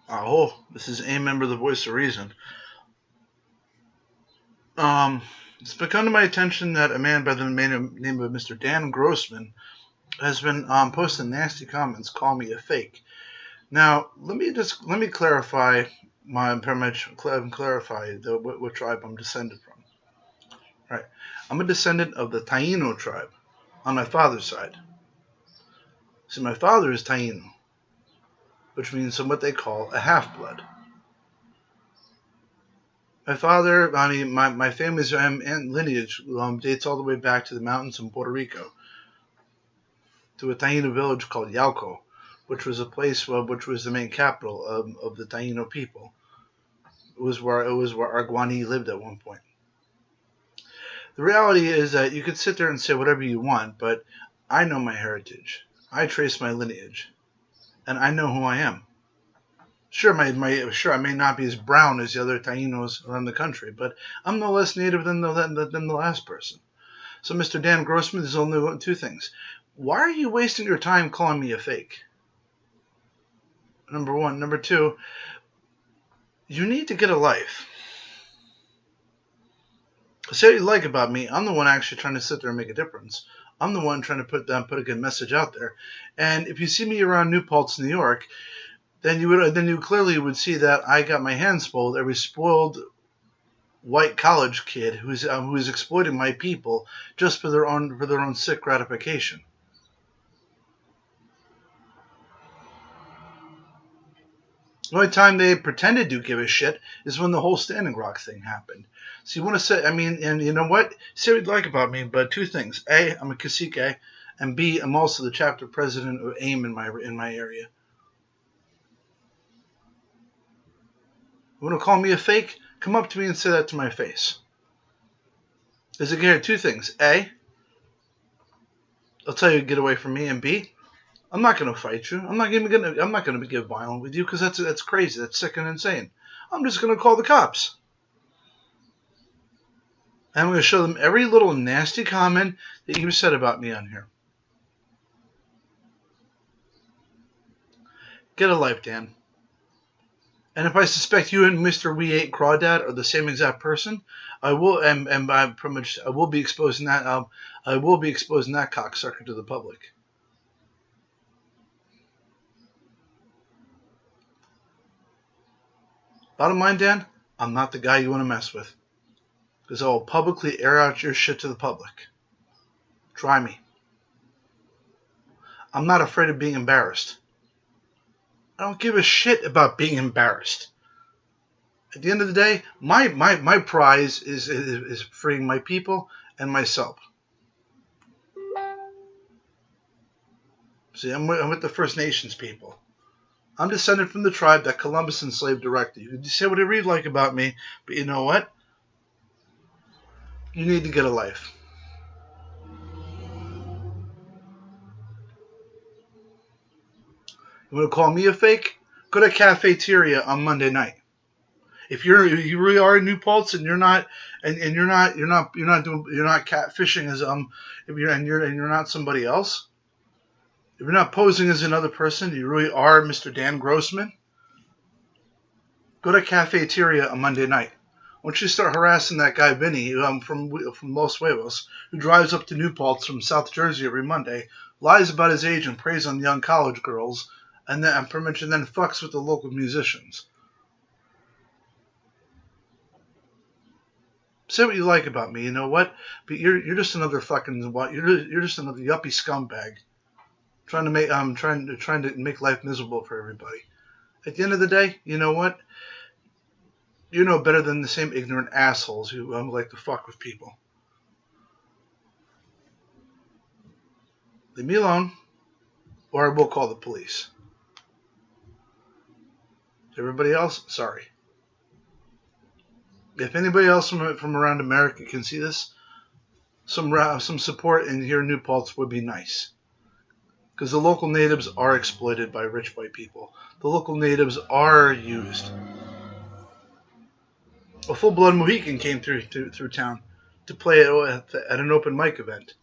This is a member of the Voice of Reason. It's become to my attention that a man by the name of Mr. Dan Grossman has been posting nasty comments calling me a fake. Now, let me clarify what tribe I'm descended from. Right, I'm a descendant of the Taino tribe on my father's side. See, my father is Taino, which means what they call a half-blood. My family's lineage dates all the way back to the mountains in Puerto Rico, to a Taino village called Yauco, which was a place which was the main capital of the Taino people. It was where Arguani lived at one point. The reality is that you could sit there and say whatever you want, but I know my heritage. I trace my lineage, and I know who I am. Sure, I may not be as brown as the other Tainos around the country, but I'm no less native than the last person. So, Mr. Dan Grossman, there's only two things. Why are you wasting your time calling me a fake? Number one. Number two, you need to get a life. Say what you like about me. I'm the one actually trying to sit there and make a difference. I'm the one trying to put a good message out there. And if you see me around New Paltz, New York, then you clearly would see that I got my hands full. Every spoiled white college kid who's exploiting my people just for their own sick gratification. The only time they pretended to give a shit is when the whole Standing Rock thing happened. So you want to say, and you know what? Say what you'd like about me, but two things: A, I'm a cacique, and B, I'm also the chapter president of AIM in my area. You want to call me a fake? Come up to me and say that to my face. There's again two things: A, I'll tell you to get away from me, and B, I'm not going to fight you. I'm not going to get violent with you because that's crazy. That's sick and insane. I'm just going to call the cops. And I'm going to show them every little nasty comment that you said about me on here. Get a life, Dan. And if I suspect you and Mr. We Ate Crawdad are the same exact person, I will be exposing that cocksucker to the public. Bottom line, Dan, I'm not the guy you want to mess with. Because I will publicly air out your shit to the public. Try me. I'm not afraid of being embarrassed. I don't give a shit about being embarrassed. At the end of the day, my prize is freeing my people and myself. See, I'm with the First Nations people. I'm descended from the tribe that Columbus enslaved directly. You can say whatever you like about me, but you know what? You need to get a life. You want to call me a fake? Go to Cafeteria on Monday night. If you really are in New Paltz and you're not catfishing as if you're not somebody else, if you're not posing as another person, you really are Mr. Dan Grossman. Go to Cafeteria on Monday night. Once you start harassing that guy Vinny from Los Huevos, who drives up to New Paltz from South Jersey every Monday, lies about his age and preys on young college girls, and then fucks with the local musicians. Say what you like about me, you know what? But you're just another you're just another yuppie scumbag, trying to make life miserable for everybody. At the end of the day, you know what? You know better than the same ignorant assholes who like to fuck with people. Leave me alone, or I will call the police. Everybody else, sorry. If anybody else from around America can see this, some support in here in New Paltz would be nice. Because the local natives are exploited by rich white people. The local natives are used. A full-blood Mohican came through town to play at an open mic event.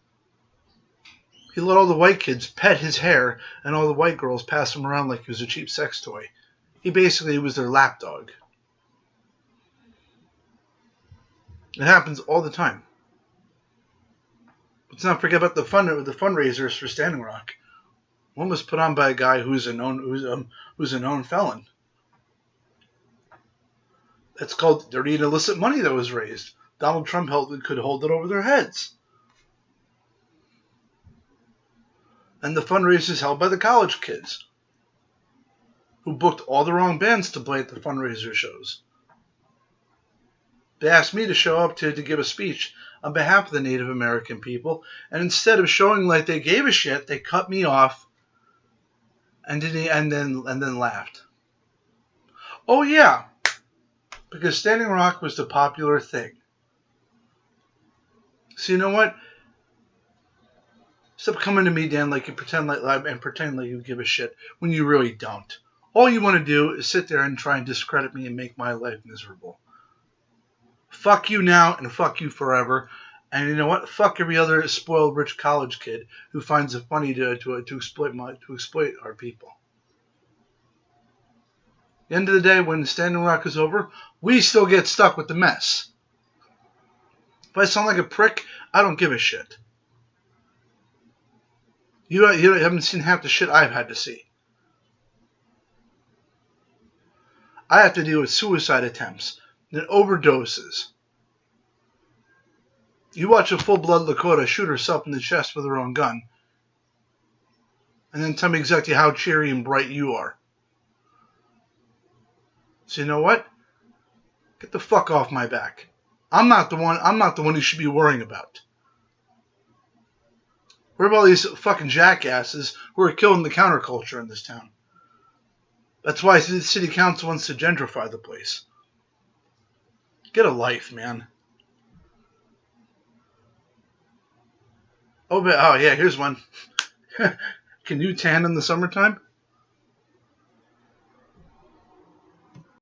He let all the white kids pet his hair, and all the white girls pass him around like he was a cheap sex toy. He basically was their lapdog. It happens all the time. Let's not forget about the fundraisers for Standing Rock. One was put on by a guy who's a known felon. That's called dirty and illicit money that was raised. Donald Trump could hold it over their heads. And the fundraisers held by the college kids who booked all the wrong bands to play at the fundraiser shows. They asked me to show up to give a speech on behalf of the Native American people, and instead of showing like they gave a shit, they cut me off and then laughed. Oh yeah, because Standing Rock was the popular thing. So you know what? Stop coming to me, Dan, like you pretend like you give a shit when you really don't. All you want to do is sit there and try and discredit me and make my life miserable. Fuck you now and fuck you forever. And you know what? Fuck every other spoiled rich college kid who finds it funny to exploit our people. At the end of the day, when Standing Rock is over, we still get stuck with the mess. If I sound like a prick, I don't give a shit. You haven't seen half the shit I've had to see. I have to deal with suicide attempts and overdoses. You watch a full-blood Lakota shoot herself in the chest with her own gun, and then tell me exactly how cheery and bright you are. So you know what? Get the fuck off my back. I'm not the one you should be worrying about. What about these fucking jackasses who are killing the counterculture in this town? That's why the city council wants to gentrify the place. Get a life, man. Oh yeah, here's one. Can you tan in the summertime?